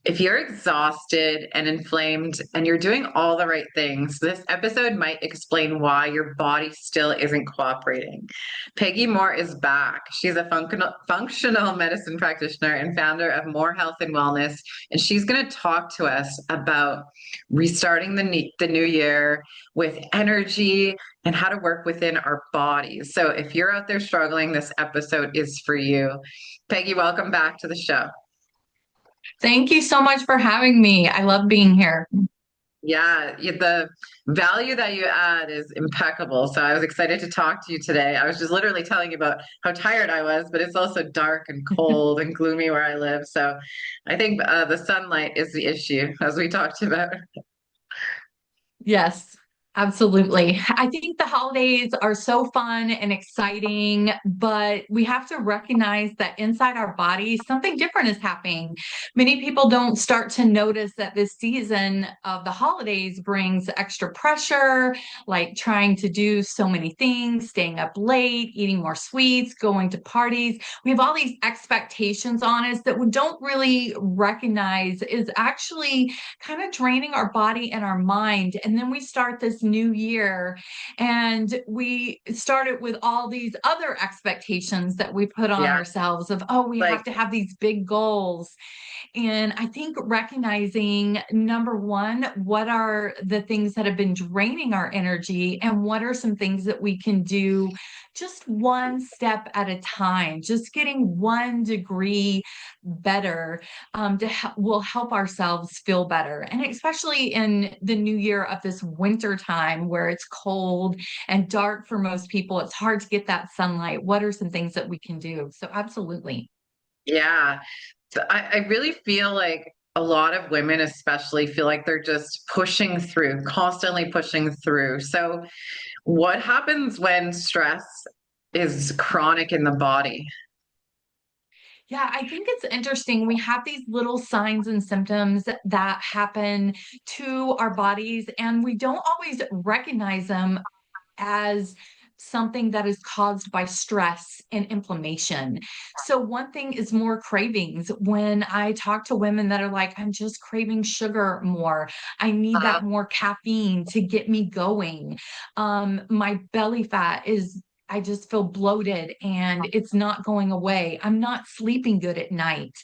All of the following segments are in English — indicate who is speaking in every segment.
Speaker 1: If you're exhausted and inflamed and you're doing all the right things, this episode might explain why your body still isn't cooperating. Peggy Moore is back. She's a functional medicine practitioner and founder of More Health and Wellness. And she's going to talk to us about restarting the new year with energy and how to work within our bodies. So if you're out there struggling, this episode is for you. Peggy, welcome back to the show.
Speaker 2: Thank you so much for having me. I love being here.
Speaker 1: The value that you add is impeccable. So I was excited to talk to you today. I was just literally telling you about how tired I was, but it's also dark and cold and gloomy where I live. So I think the sunlight is the issue, as we talked about.
Speaker 2: Yes, absolutely. I think the holidays are so fun and exciting, but we have to recognize that inside our bodies, something different is happening. Many people don't start to notice that this season of the holidays brings extra pressure, like trying to do so many things, staying up late, eating more sweets, going to parties. We have all these expectations on us that we don't really recognize is actually kind of draining our body and our mind. And then we start this new year and we start it with all these other expectations that we put on
Speaker 1: Yeah,
Speaker 2: ourselves of, oh, we have
Speaker 1: like
Speaker 2: to have these big goals. And I think recognizing number one, what are the things that have been draining our energy, and what are some things that we can do just one step at a time, just getting 1 degree better will help ourselves feel better. And especially in the new year of this winter time where it's cold and dark for most people, it's hard to get that sunlight. What are some things that we can do? So, absolutely.
Speaker 1: yeah. So I really feel like a lot of women, especially, feel like they're just pushing through, constantly pushing through. So, what happens when stress is chronic in the body?
Speaker 2: Yeah, I think it's interesting. We have these little signs and symptoms that happen to our bodies, and we don't always recognize them as something that is caused by stress and inflammation. So, one thing is more cravings. When I talk to women that are like, I'm just craving sugar more, I need that more caffeine to get me going. My belly fat is I just feel bloated and it's not going away. I'm not sleeping good at night.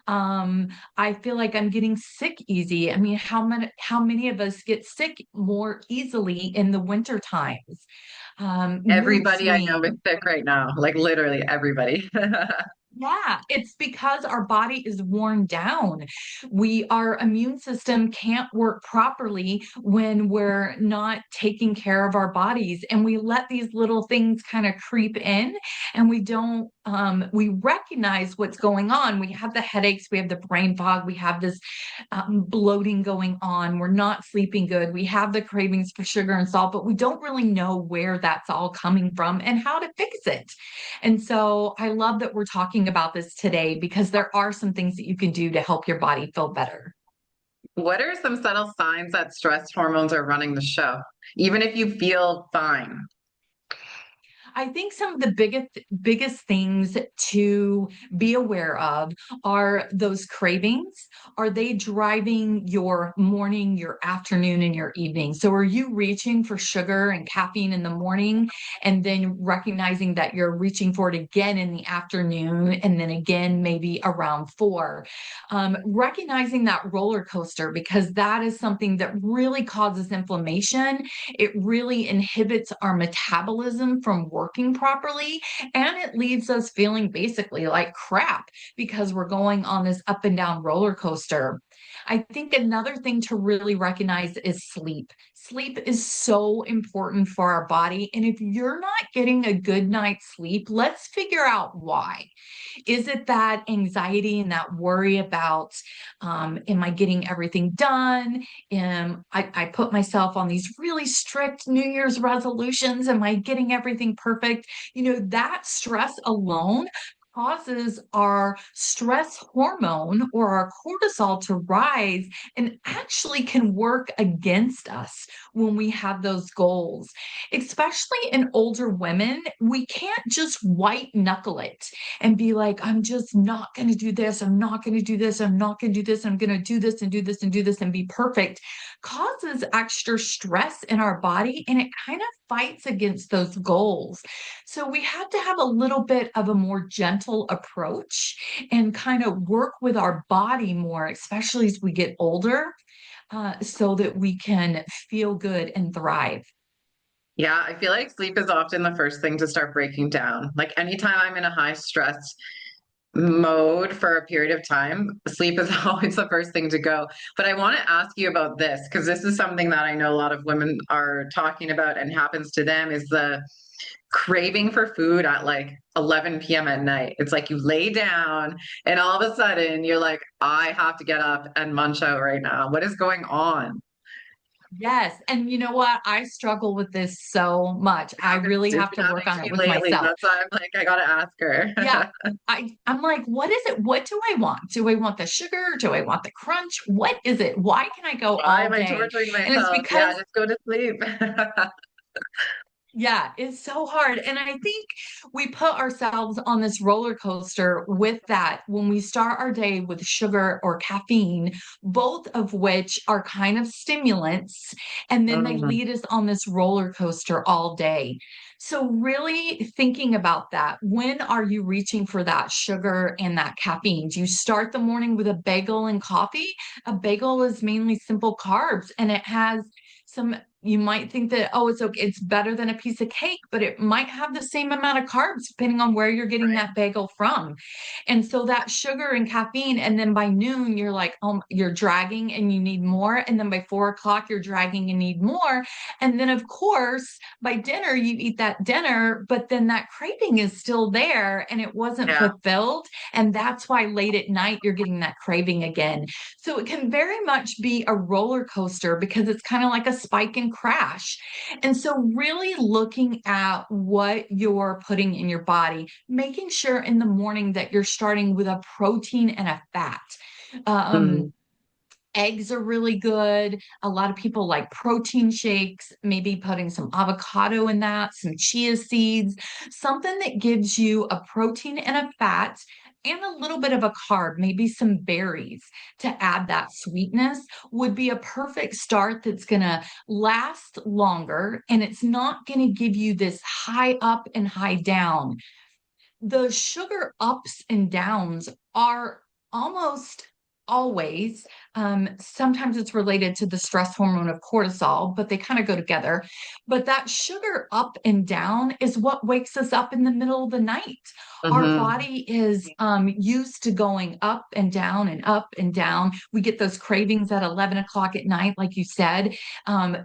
Speaker 2: I feel like I'm getting sick easy. I mean, how many of us get sick more easily in the winter times? Mood
Speaker 1: Everybody I know is
Speaker 2: swing.
Speaker 1: sick right now, like literally everybody.
Speaker 2: Yeah, it's because our body is worn down. Our immune system can't work properly when we're not taking care of our bodies. And we let these little things kind of creep in and we recognize what's going on. We have the headaches, we have the brain fog, we have this bloating going on. We're not sleeping good. We have the cravings for sugar and salt, but we don't really know where that's all coming from and how to fix it. And so I love that we're talking about this today because there are some things that you can do to help your body feel better.
Speaker 1: What are some subtle signs that stress hormones are running the show, even if you feel fine?
Speaker 2: I think some of the biggest things to be aware of are those cravings. Are they driving your morning, your afternoon, and your evening? So are you reaching for sugar and caffeine in the morning and then recognizing that you're reaching for it again in the afternoon and then again maybe around 4? Recognizing that roller coaster because that is something that really causes inflammation. It really inhibits our metabolism from working properly, and it leaves us feeling basically like crap because we're going on this up and down roller coaster. I think another thing to really recognize is sleep. Sleep is so important for our body. And if you're not getting a good night's sleep, let's figure out why. Is it that anxiety and that worry about, am I getting everything done? I put myself on these really strict New Year's resolutions. Am I getting everything perfect? That stress alone causes our stress hormone or our cortisol to rise and actually can work against us when we have those goals. Especially in older women, we can't just white knuckle it and be like, I'm just not going to do this. I'm not going to do this. I'm not going to do this. I'm going to do this and do this and do this and be perfect. Causes extra stress in our body and it kind of fights against those goals. So we have to have a little bit of a more gentle approach and kind of work with our body more, especially as we get older, so that we can feel good and thrive.
Speaker 1: Yeah, I feel like sleep is often the first thing to start breaking down. Like anytime I'm in a high stress mode for a period of time, sleep is always the first thing to go. But I want to ask you about this because this is something that I know a lot of women are talking about and happens to them is the craving for food at like 11 p.m. at night. It's like you lay down and all of a sudden you're like, I have to get up and munch out right now. What is going on?
Speaker 2: Yes. And you know what? I struggle with this so much. I really
Speaker 1: It's
Speaker 2: have
Speaker 1: been
Speaker 2: to work
Speaker 1: happening
Speaker 2: on
Speaker 1: to
Speaker 2: it
Speaker 1: me
Speaker 2: with
Speaker 1: lately.
Speaker 2: myself.
Speaker 1: That's why I'm like, I gotta ask
Speaker 2: Yeah.
Speaker 1: her.
Speaker 2: I'm like, what is it? What do I want? Do I want the sugar? Do I want the crunch? What is it? Why can I go
Speaker 1: Why
Speaker 2: all
Speaker 1: am I
Speaker 2: day?
Speaker 1: torturing
Speaker 2: And it's
Speaker 1: myself? Yeah,
Speaker 2: because
Speaker 1: just go to sleep.
Speaker 2: yeah, it's so hard. And I think we put ourselves on this roller coaster with that when we start our day with sugar or caffeine, both of which are kind of stimulants, and then they
Speaker 1: Mhm.
Speaker 2: lead us on this roller coaster all day. So, really thinking about that, when are you reaching for that sugar and that caffeine? Do you start the morning with a bagel and coffee? A bagel is mainly simple carbs and it has some you might think that, oh, it's okay, it's better than a piece of cake, but it might have the same amount of carbs depending on where you're getting that bagel from. And so that sugar and caffeine, and then by noon, you're like, oh, you're dragging and you need more. And then by 4 o'clock, you're dragging and need more. And then, of course, by dinner, you eat that dinner, but then that craving is still there and it wasn't
Speaker 1: Yeah.
Speaker 2: fulfilled. And that's why late at night, you're getting that craving again. So it can very much be a roller coaster because it's kind of like a spike and crash. And so, really looking at what you're putting in your body, making sure in the morning that you're starting with a protein and a fat. Um,
Speaker 1: Mhm.
Speaker 2: Eggs are really good. A lot of people like protein shakes, maybe putting some avocado in that, some chia seeds, something that gives you a protein and a fat and a little bit of a carb, maybe some berries to add that sweetness would be a perfect start that's going to last longer and it's not going to give you this high up and high down. The sugar ups and downs are almost always, sometimes it's related to the stress hormone of cortisol, but they kind of go together. But that sugar up and down is what wakes us up in the middle of the night. Our
Speaker 1: Mhm.
Speaker 2: body is used to going up and down and up and down. We get those cravings at 11 o'clock at night, like you said.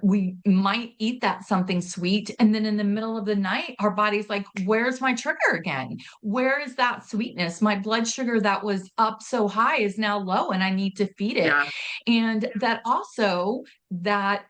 Speaker 2: We might eat that something sweet. And then in the middle of the night, our body's like, where's my trigger again? Where is that sweetness? My blood sugar that was up so high is now low and I need to feed it.
Speaker 1: Yeah.
Speaker 2: And that also, that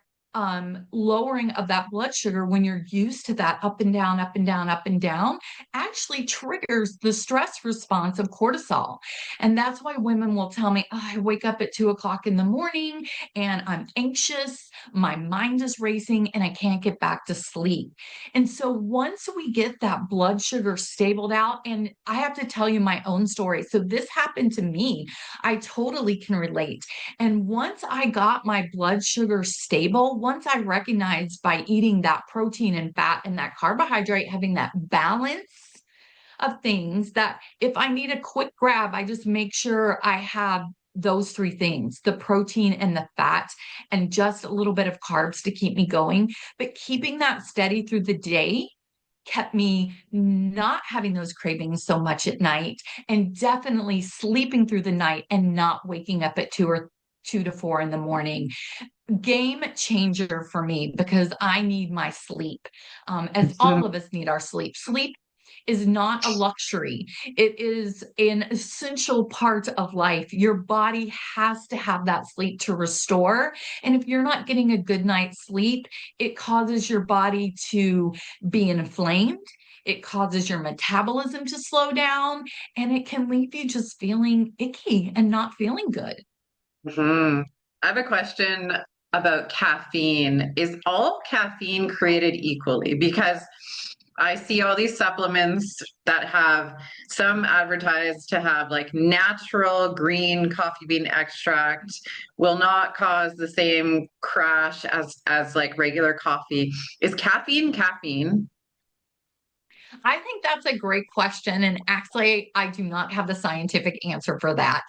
Speaker 2: lowering of that blood sugar when you're used to that up and down, up and down, up and down, actually triggers the stress response of cortisol. And that's why women will tell me, oh, I wake up at 2 o'clock in the morning and I'm anxious, my mind is racing, and I can't get back to sleep. And so once we get that blood sugar stabled out, and I have to tell you my own story. So this happened to me. I totally can relate. And once I got my blood sugar stable, once I recognized by eating that protein and fat and that carbohydrate, having that balance of things that if I need a quick grab, I just make sure I have those three things, the protein and the fat, and just a little bit of carbs to keep me going. But keeping that steady through the day kept me not having those cravings so much at night and definitely sleeping through the night and not waking up at 2 to 4 in the morning. Game changer for me because I need my sleep, as
Speaker 1: Mhm.
Speaker 2: all of us need our sleep. Sleep is not a luxury. It is an essential part of life. Your body has to have that sleep to restore. And if you're not getting a good night's sleep, it causes your body to be inflamed. It causes your metabolism to slow down, and it can leave you just feeling icky and not feeling good.
Speaker 1: Hmm. I have a question about caffeine. Is all caffeine created equally? Because I see all these supplements that have some advertised to have like natural green coffee bean extract will not cause the same crash as like regular coffee. Is caffeine caffeine?
Speaker 2: I think that's a great question. And actually, I do not have the scientific answer for that.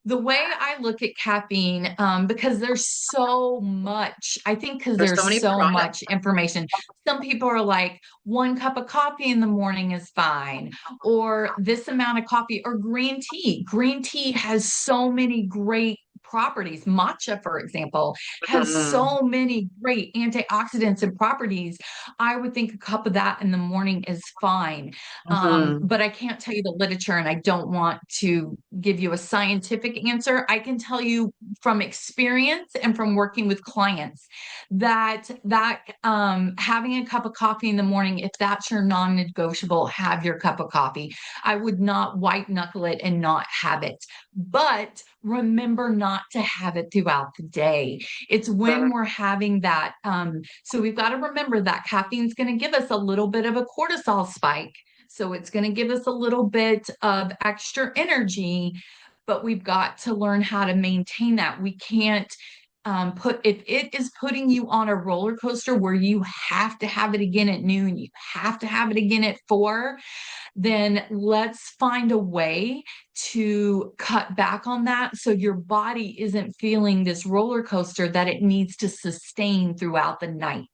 Speaker 2: The way I look at caffeine, because there's so much, I think because
Speaker 1: There's so
Speaker 2: there's
Speaker 1: many
Speaker 2: so
Speaker 1: products.
Speaker 2: much information. Some people are like, 1 cup of coffee in the morning is fine, or this amount of coffee, or green tea. Green tea has so many great properties. Matcha, for example, has
Speaker 1: Mhm.
Speaker 2: so many great antioxidants and properties. I would think a cup of that in the morning is fine.
Speaker 1: Mhm.
Speaker 2: But I can't tell you the literature, and I don't want to give you a scientific answer. I can tell you from experience and from working with clients that having a cup of coffee in the morning, if that's your non-negotiable, have your cup of coffee. I would not white knuckle it and not have it. But remember not to have it throughout the day. It's when we're having that. So we've got to remember that caffeine is going to give us a little bit of a cortisol spike. So it's going to give us a little bit of extra energy, but we've got to learn how to maintain that. We can't if it is putting you on a roller coaster where you have to have it again at noon, you have to have it again at 4, then let's find a way to cut back on that so your body isn't feeling this roller coaster that it needs to sustain throughout the night.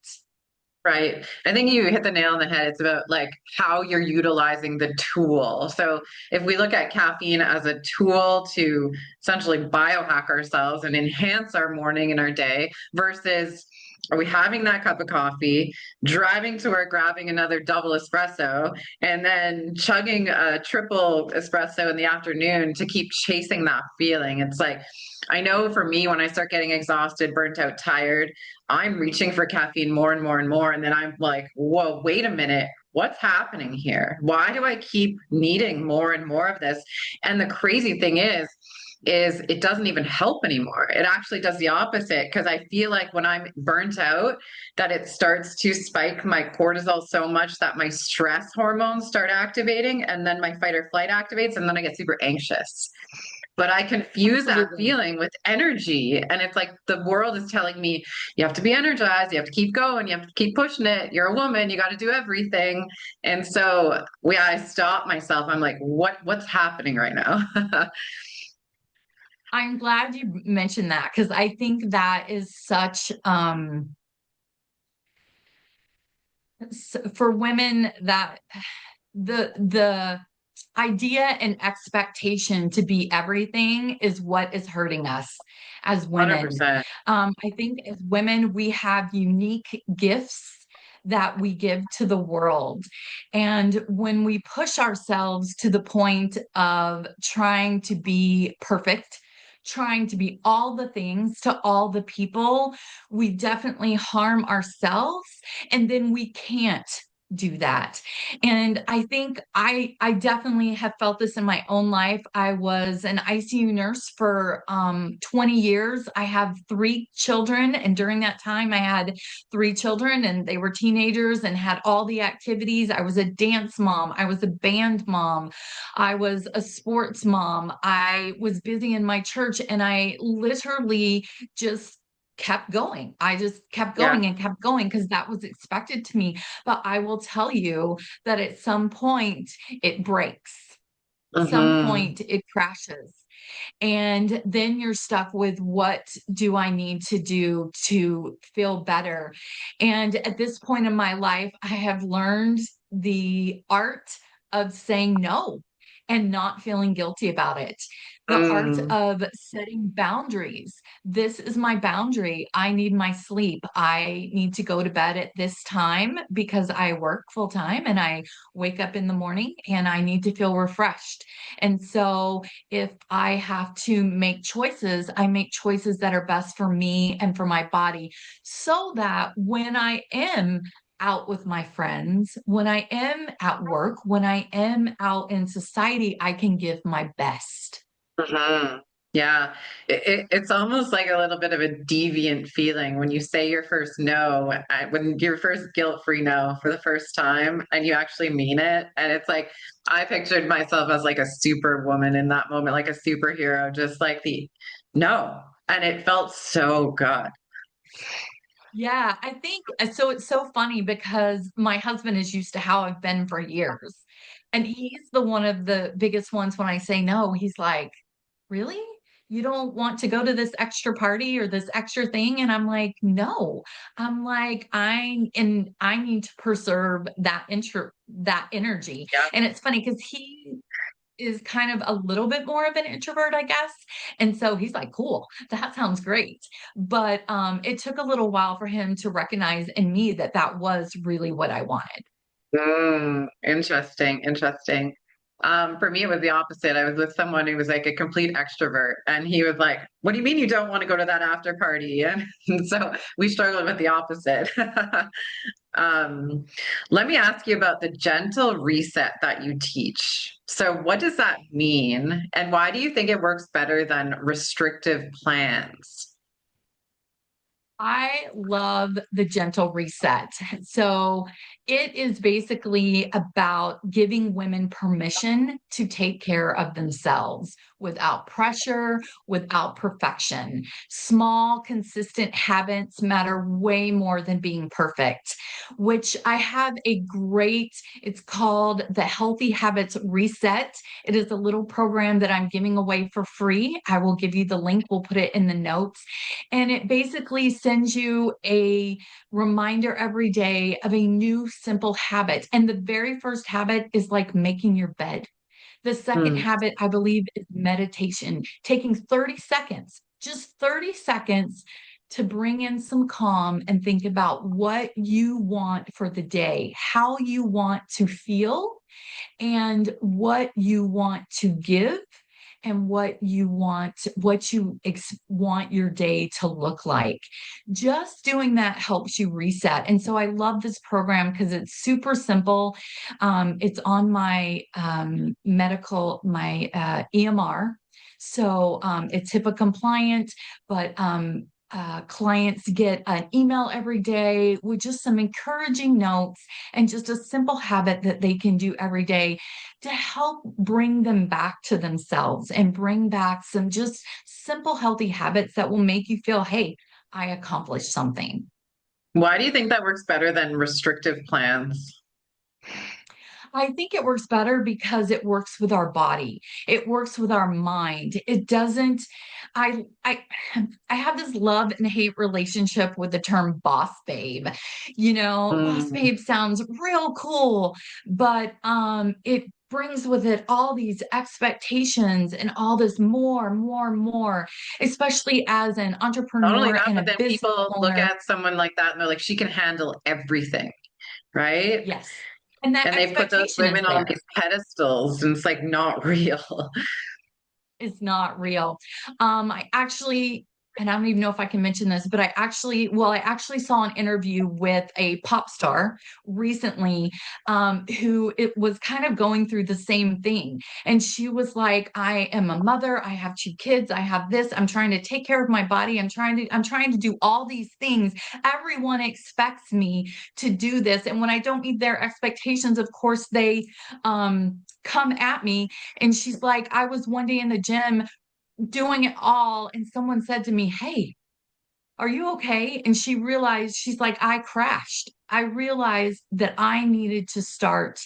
Speaker 1: Right. I think you hit the nail on the head. It's about like how you're utilizing the tool. So if we look at caffeine as a tool to essentially biohack ourselves and enhance our morning and our day versus are we having that cup of coffee, driving to work, grabbing another double espresso, and then chugging a triple espresso in the afternoon to keep chasing that feeling? It's like, I know for me, when I start getting exhausted, burnt out, tired, I'm reaching for caffeine more and more and more. And then I'm like, whoa, wait a minute. What's happening here? Why do I keep needing more and more of this? And the crazy thing is it doesn't even help anymore. It actually does the opposite because I feel like when I'm burnt out, that it starts to spike my cortisol so much that my stress hormones start activating and then my fight or flight activates and then I get super anxious. But I confuse that
Speaker 2: Absolutely.
Speaker 1: feeling with energy. And it's like the world is telling me, you have to be energized, you have to keep going, you have to keep pushing it. You're a woman, you got to do everything. And so I stop myself. I'm like, what's happening right now?
Speaker 2: I'm glad you mentioned that because I think that is such for women that the idea and expectation to be everything is what is hurting us as women.
Speaker 1: 100%.
Speaker 2: I think as women, we have unique gifts that we give to the world. And when we push ourselves to the point of trying to be perfect, trying to be all the things to all the people, we definitely harm ourselves. And then we can't do that. And I think I definitely have felt this in my own life. I was an ICU nurse for 20 years. I have 3 children, and during that time I had 3 children and they were teenagers and had all the activities. I was a dance mom, I was a band mom, I was a sports mom, I was busy in my church, and I literally just kept going. I just kept
Speaker 1: Yeah.
Speaker 2: going and kept going because that was expected to me. But I will tell you that at some point it breaks. Some
Speaker 1: Hmm.
Speaker 2: point it crashes. And then you're stuck with what do I need to do to feel better? And at this point in my life, I have learned the art of saying no and not feeling guilty about it. The art
Speaker 1: Mm.
Speaker 2: of setting boundaries. This is my boundary. I need my sleep. I need to go to bed at this time because I work full time and I wake up in the morning and I need to feel refreshed. And so if I have to make choices, I make choices that are best for me and for my body so that when I am out with my friends, when I am at work, when I am out in society, I can give my best.
Speaker 1: Mhm. Yeah, it's almost like a little bit of a deviant feeling when you say your first no, when your first guilt-free no for the first time, and you actually mean it. And it's like I pictured myself as like a superwoman in that moment, like a superhero, just like the no, and it felt so good.
Speaker 2: Yeah, I think so. It's so funny because my husband is used to how I've been for years. And he's the one of the biggest ones when I say no. He's like, really? You don't want to go to this extra party or this extra thing? And I'm like, no. I'm like, I need to preserve that energy.
Speaker 1: Yeah.
Speaker 2: And it's funny because he is kind of a little bit more of an introvert, I guess. And so he's like, cool, that sounds great. But it took a little while for him to recognize in me that that was really what I wanted.
Speaker 1: Interesting, interesting. For me, it was the opposite. I was with someone who was like a complete extrovert, and he was like, "What do you mean you don't want to go to that after party?" And so we struggled with the opposite. Um, Let me ask you about the gentle reset that you teach. So, what does that mean, and why do you think it works better than restrictive plans?
Speaker 2: I love the gentle reset. So it is basically about giving women permission to take care of themselves without pressure, without perfection. Small, consistent habits matter way more than being perfect, which I have it's called the Healthy Habits Reset. It is a little program that I'm giving away for free. I will give you the link, we'll put it in the notes. And it basically sends you a reminder every day of a new simple habit. And the very first habit is like making your bed. The second
Speaker 1: Hmm.
Speaker 2: habit, I believe, is meditation, taking 30 seconds, just 30 seconds to bring in some calm and think about what you want for the day, how you want to feel, and what you want to give and what you want your day to look like. Just doing that helps you reset. And so I love this program because it's super simple. It's on my EMR. So it's HIPAA compliant, but clients get an email every day with just some encouraging notes and just a simple habit that they can do every day to help bring them back to themselves and bring back some just simple, healthy habits that will make you feel, hey, I accomplished something.
Speaker 1: Why do you think that works better than restrictive plans?
Speaker 2: I think it works better because it works with our body. It works with our mind. It doesn't I I have this love and hate relationship with the term boss babe. Boss
Speaker 1: Mm.
Speaker 2: babe sounds real cool, but it brings with it all these expectations and all this more, more, more, especially as an
Speaker 1: Not only
Speaker 2: entrepreneur
Speaker 1: that,
Speaker 2: and
Speaker 1: but
Speaker 2: a
Speaker 1: then
Speaker 2: business
Speaker 1: people look
Speaker 2: owner.
Speaker 1: at someone like that and they're like, she can handle everything, right?
Speaker 2: Yes. And that
Speaker 1: And they put those
Speaker 2: expectation is
Speaker 1: women on
Speaker 2: there.
Speaker 1: these pedestals, and it's like not real.
Speaker 2: Is not real. I actually, and I don't even know if I can mention this, but I actually saw an interview with a pop star recently, who it was kind of going through the same thing. And she was like, I am a mother, I have two kids, I have this, I'm trying to take care of my body, I'm trying to do all these things. Everyone expects me to do this. And when I don't meet their expectations, of course, they come at me. And she's like, I was one day in the gym doing it all, and someone said to me, hey, are you okay? And she realized, she's like, I crashed. I realized that I needed to start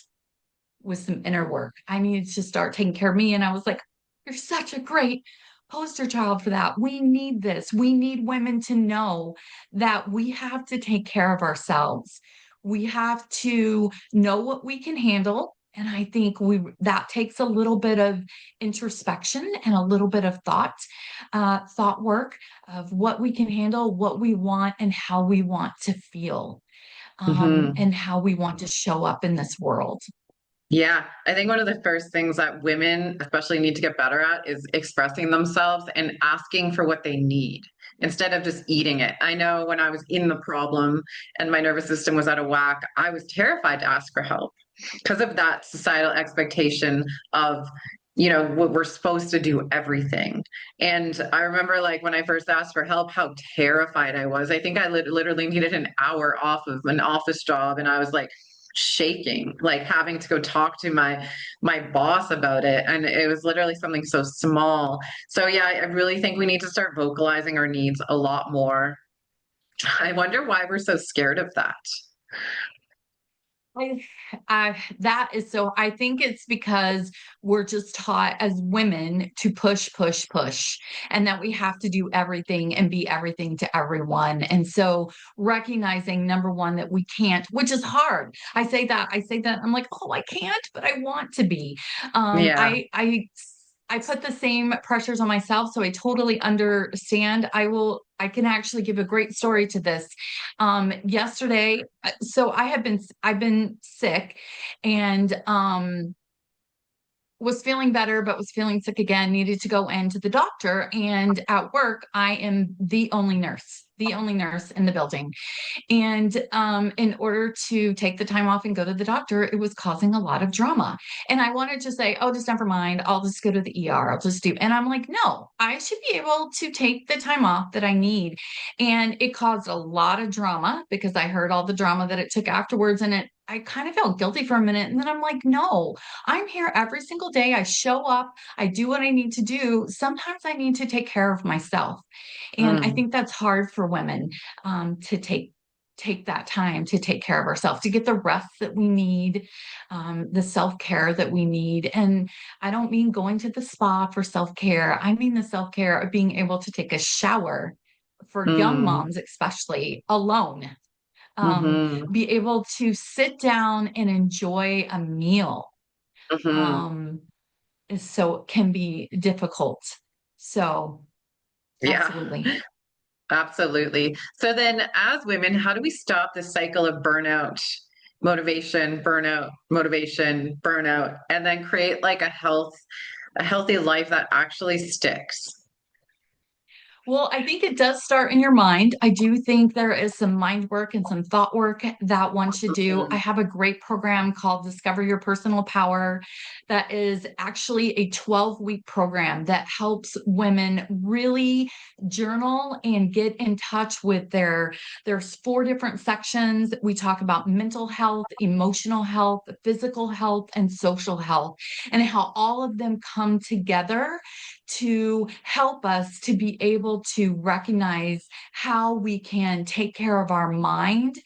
Speaker 2: with some inner work. I needed to start taking care of me. And I was like, you're such a great poster child for that. We need this. We need women to know that we have to take care of ourselves. We have to know what we can handle. And I think that takes a little bit of introspection and a little bit of thought work of what we can handle, what we want, and how we want to feel,
Speaker 1: Hmm.
Speaker 2: and how we want to show up in this world.
Speaker 1: Yeah, I think one of the first things that women especially need to get better at is expressing themselves and asking for what they need instead of just eating it. I know when I was in the problem and my nervous system was out of whack, I was terrified to ask for help because of that societal expectation of, what we're supposed to do everything. And I remember like when I first asked for help, how terrified I was. I think I literally needed an hour off of an office job and I was like shaking, like having to go talk to my boss about it. And it was literally something so small. So yeah, I really think we need to start vocalizing our needs a lot more. I wonder why we're so scared of that.
Speaker 2: I, that is so, I think it's because we're just taught as women to push, push, push, and that we have to do everything and be everything to everyone. And so recognizing number one, that we can't, which is hard. I say that, I'm like, oh, I can't, but I want to be. Um,
Speaker 1: Yeah.
Speaker 2: I, I, I put the same pressures on myself, so I totally understand. I can actually give a great story to this. Yesterday, so I've been sick and was feeling better, but was feeling sick again, needed to go into the doctor. And at work, I am the only nurse in the building. And in order to take the time off and go to the doctor, it was causing a lot of drama. And I wanted to say, oh, just never mind. I'll just go to the ER. I'll just do. And I'm like, no, I should be able to take the time off that I need. And it caused a lot of drama because I heard all the drama that it took afterwards. And I kind of felt guilty for a minute. And then I'm like, no, I'm here every single day. I show up, I do what I need to do. Sometimes I need to take care of myself. And I
Speaker 1: Mm,
Speaker 2: think that's hard for women to take that time to take care of ourselves, to get the rest that we need, the self care that we need. And I don't mean going to the spa for self care. I mean the self care of being able to take a shower for young
Speaker 1: mm,
Speaker 2: moms, especially alone.
Speaker 1: mm-hmm,
Speaker 2: Be able to sit down and enjoy a meal.
Speaker 1: mm-hmm.
Speaker 2: Um, so it can be difficult. So,
Speaker 1: Yeah.
Speaker 2: absolutely.
Speaker 1: Absolutely. So then, as women, how do we stop the cycle of burnout, motivation, burnout, and then create like a healthy life that actually sticks?
Speaker 2: Well, I think it does start in your mind. I do think there is some mind work and some thought work that one should do. I
Speaker 1: Mhm.
Speaker 2: have a great program called Discover Your Personal Power that is actually a 12-week program that helps women really journal and get in touch with there's four different sections. We talk about mental health, emotional health, physical health, and social health, and how all of them come together to help us to be able to recognize how we can take care of our mind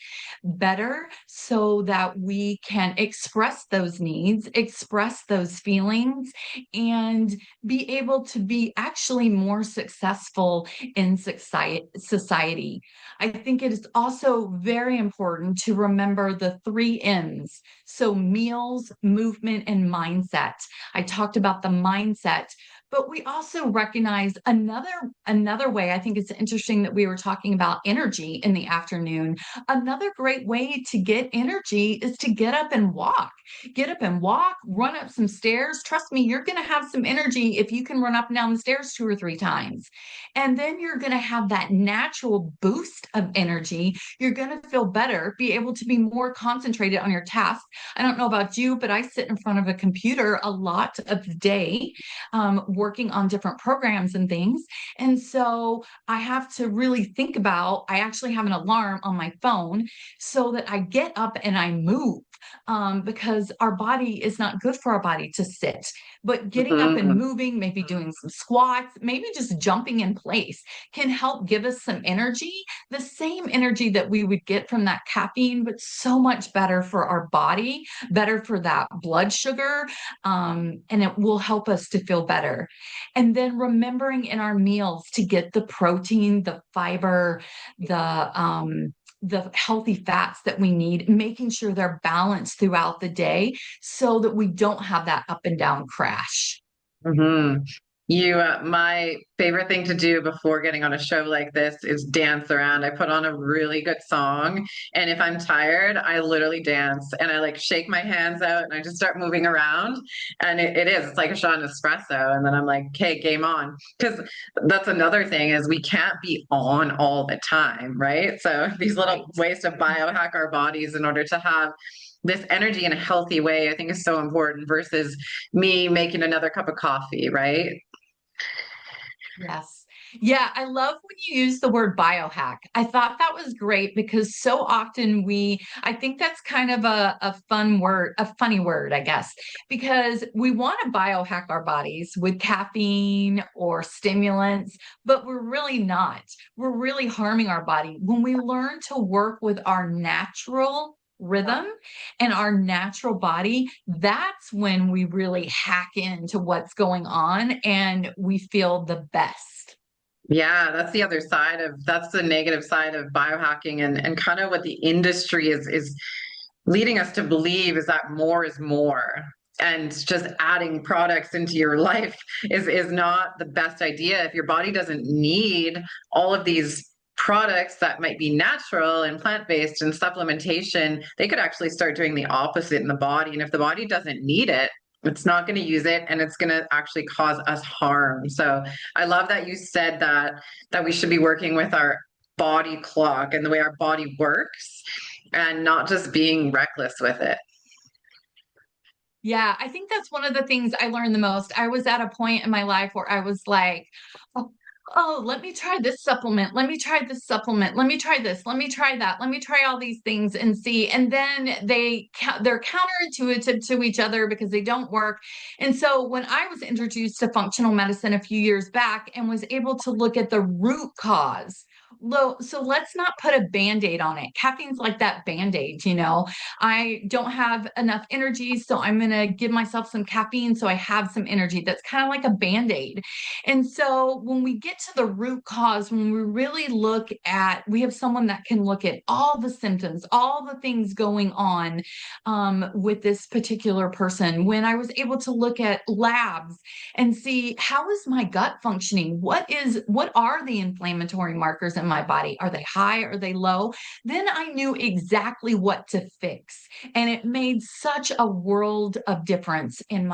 Speaker 2: better so that we can express those needs, express those feelings, and be able to be actually more successful in society. I think it is also very important to remember the three M's. So, meals, movement, and mindset. I talked about the mindset, but we also recognize another way. I think it's interesting that we were talking about energy in the afternoon. Another great way to get energy is to get up and walk. Get up and walk, run up some stairs. Trust me, you're going to have some energy if you can run up and down the stairs two or three times. And then you're going to have that natural boost of energy. You're going to feel better, be able to be more concentrated on your tasks. I don't know about you, but I sit in front of a computer a lot of the day, working on different programs and things. And so I have to really think about, I actually have an alarm on my phone so that I get up and I move, because our body is not good for our body to sit. But getting up and
Speaker 1: Mhm.
Speaker 2: moving, maybe doing some squats, maybe just jumping in place can help give us some energy, the same energy that we would get from that caffeine, but so much better for our body, better for that blood sugar, and it will help us to feel better. And then remembering in our meals to get the protein, the fiber, the healthy fats that we need, making sure they're balanced throughout the day so that we don't have that up and down crash.
Speaker 1: Mhm. My favorite thing to do before getting on a show like this is dance around. I put on a really good song, and if I'm tired, I literally dance and I like shake my hands out and I just start moving around. And it's like a shot of espresso. And then I'm like, okay, game on. Because that's another thing is we can't be on all the time, right? So these little
Speaker 2: Right.
Speaker 1: ways to biohack our bodies in order to have this energy in a healthy way, I think is so important versus me making another cup of coffee, right?
Speaker 2: Yes. Yeah, I love when you use the word biohack. I thought that was great because so often I think that's kind of a fun word, a funny word, I guess, because we want to biohack our bodies with caffeine or stimulants, but we're really not. We're really harming our body. When we learn to work with our natural rhythm and our natural body, that's when we really hack into what's going on and we feel the best.
Speaker 1: Yeah, that's the negative side of biohacking and kind of what the industry is leading us to believe is that more is more. And just adding products into your life is not the best idea. If your body doesn't need all of these products that might be natural and plant-based and supplementation, they could actually start doing the opposite in the body. And if the body doesn't need it, it's not going to use it and it's going to actually cause us harm. So I love that you said that we should be working with our body clock and the way our body works and not just being reckless with it.
Speaker 2: Yeah, I think that's one of the things I learned the most. I was at a point in my life where I was like, oh, oh, let me try this supplement. Let me try this supplement. Let me try this. Let me try that. Let me try all these things and see. And then they're counterintuitive to each other because they don't work. And so when I was introduced to functional medicine a few years back and was able to look at the root cause, so let's not put a band-aid on it. Caffeine's like that band-aid, I don't have enough energy, so I'm going to give myself some caffeine so I have some energy. That's kind of like a band-aid. And so when we get to the root cause, when we really we have someone that can look at all the symptoms, all the things going on with this particular person. When I was able to look at labs and see how is my gut functioning? What are the inflammatory markers in my body? Are they high? Are they low? Then I knew exactly what to fix. And it made such a world of difference in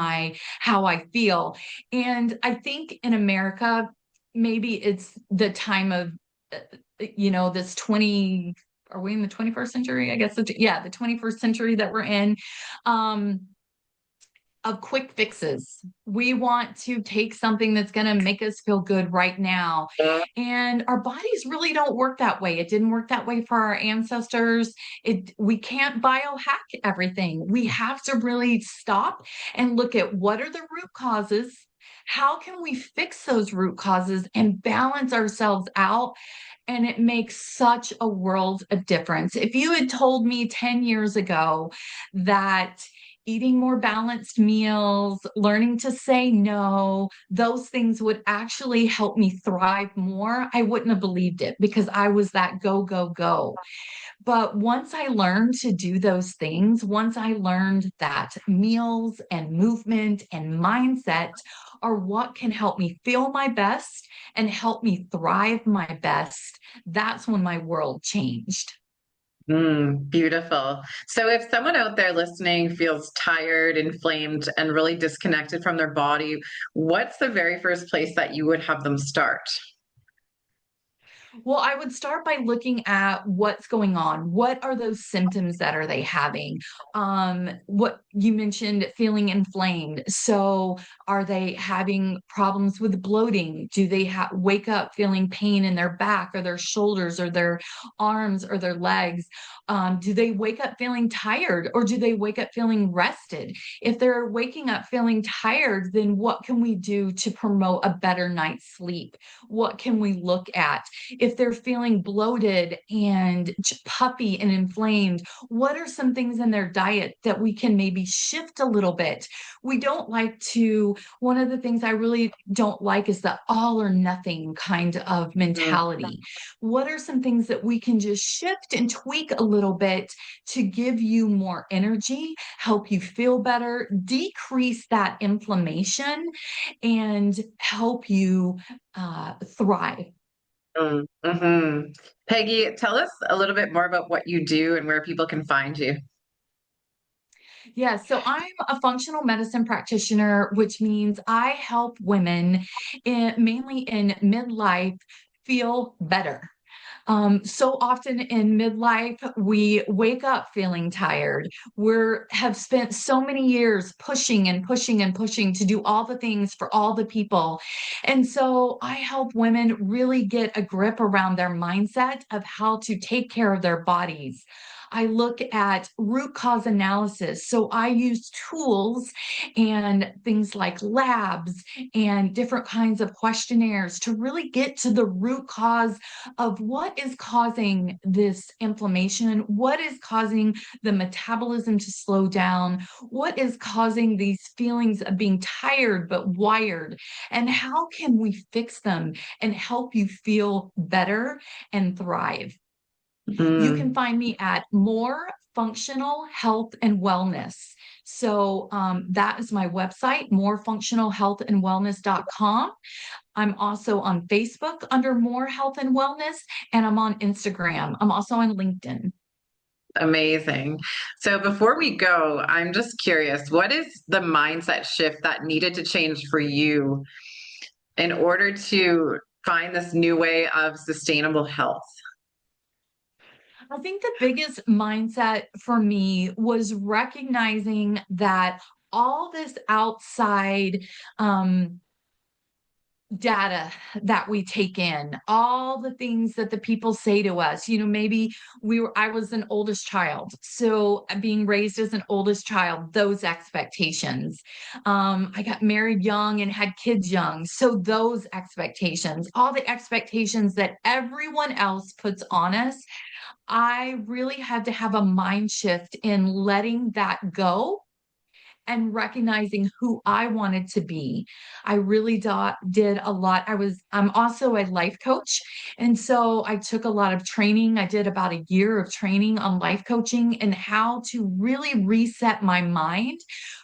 Speaker 2: how I feel. And I think in America, maybe it's the time of, this 20, are we in the 21st century? I guess, yeah, the 21st century that we're in. Um, of quick fixes. We want to take something that's going to make us feel good right now. And our bodies really don't work that way. It didn't work that way for our ancestors. We can't biohack everything. We have to really stop and look at what are the root causes. How can we fix those root causes and balance ourselves out? And it makes such a world of difference. If you had told me 10 years ago that eating more balanced meals, learning to say no, those things would actually help me thrive more, I wouldn't have believed it because I was that go, go, go. But once I learned to do those things, once I learned that meals and movement and mindset are what can help me feel my best and help me thrive my best, that's when my world changed.
Speaker 1: Beautiful. So if someone out there listening feels tired, inflamed, and really disconnected from their body, what's the very first place that you would have them start?
Speaker 2: Well, I would start by looking at what's going on. What are those symptoms that are they having? What you mentioned, feeling inflamed. So, are they having problems with bloating? Do they wake up feeling pain in their back or their shoulders or their arms or their legs? Do they wake up feeling tired or do they wake up feeling rested? If they're waking up feeling tired, then what can we do to promote a better night's sleep? What can we look at? if they're feeling bloated and puffy and inflamed, what are some things in their diet that we can maybe shift a little bit? We don't like to, one of the things I really don't like is the all or nothing kind of
Speaker 1: Mm,
Speaker 2: mentality. What are some things that we can just shift and tweak a little bit to give you more energy, help you feel better, decrease that inflammation, and help you thrive?
Speaker 1: mhm. Peggy, tell us a little bit more about what you do and where people can find you.
Speaker 2: Yeah, so I'm a functional medicine practitioner, which means I help women mainly in midlife feel better. So often in midlife, we wake up feeling tired. We're have spent so many years pushing and pushing and pushing to do all the things for all the people. And so I help women really get a grip around their mindset of how to take care of their bodies. I look at root cause analysis. So I use tools and things like labs and different kinds of questionnaires to really get to the root cause of what is causing this inflammation, what is causing the metabolism to slow down, what is causing these feelings of being tired but wired, and how can we fix them and help you feel better and thrive. You can
Speaker 1: Mm,
Speaker 2: find me at More Functional Health and Wellness. So that is my website, morefunctionalhealthandwellness.com. I'm also on Facebook under More Health and Wellness, and I'm on Instagram. I'm also on LinkedIn.
Speaker 1: amazing. So before we go, I'm just curious, what is the mindset shift that needed to change for you in order to find this new way of sustainable health?
Speaker 2: I think the biggest mindset for me was recognizing that all this outside data that we take in, all the things that the people say to us, maybe I was an oldest child, so being raised as an oldest child, those expectations. I got married young and had kids young, so those expectations, all the expectations that everyone else puts on us, I really had to have a mind shift in letting that go and recognizing who I wanted to be. I really did a lot. I'm also a life coach. And so I took a lot of training. I did about a year of training on life coaching and how to really reset my mind,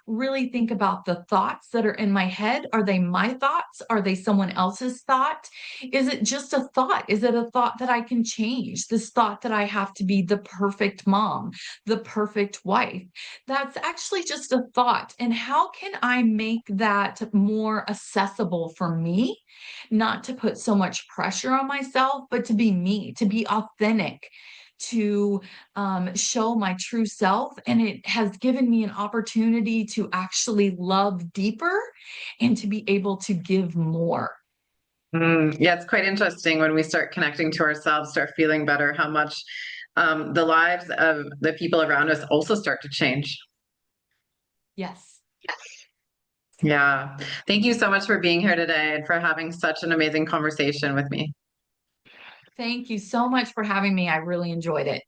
Speaker 2: really think about the thoughts that are in my head. Are they my thoughts? Are they someone else's thought? Is it just a thought? Is it a thought that I can change? This thought that I have to be the perfect mom, the perfect wife? That's actually just a thought. And how can I make that more accessible for me? Not to put so much pressure on myself, but to be me, to be authentic, to show my true self. And it has given me an opportunity to actually love deeper and to be able to give more.
Speaker 1: Yeah, it's quite interesting when we start connecting to ourselves, start feeling better, how much the lives of the people around us also start to change.
Speaker 2: Yes.
Speaker 1: Yeah. Thank you so much for being here today and for having such an amazing conversation with me.
Speaker 2: Thank you so much for having me. I really enjoyed it.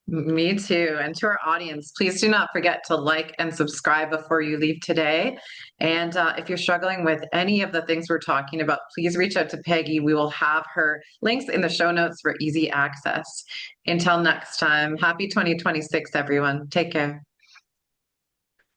Speaker 1: Me too. And to our audience, please do not forget to like and subscribe before you leave today. And if you're struggling with any of the things we're talking about, please reach out to Peggy. We will have her links in the show notes for easy access. Until next time, happy 2026, everyone. Take care.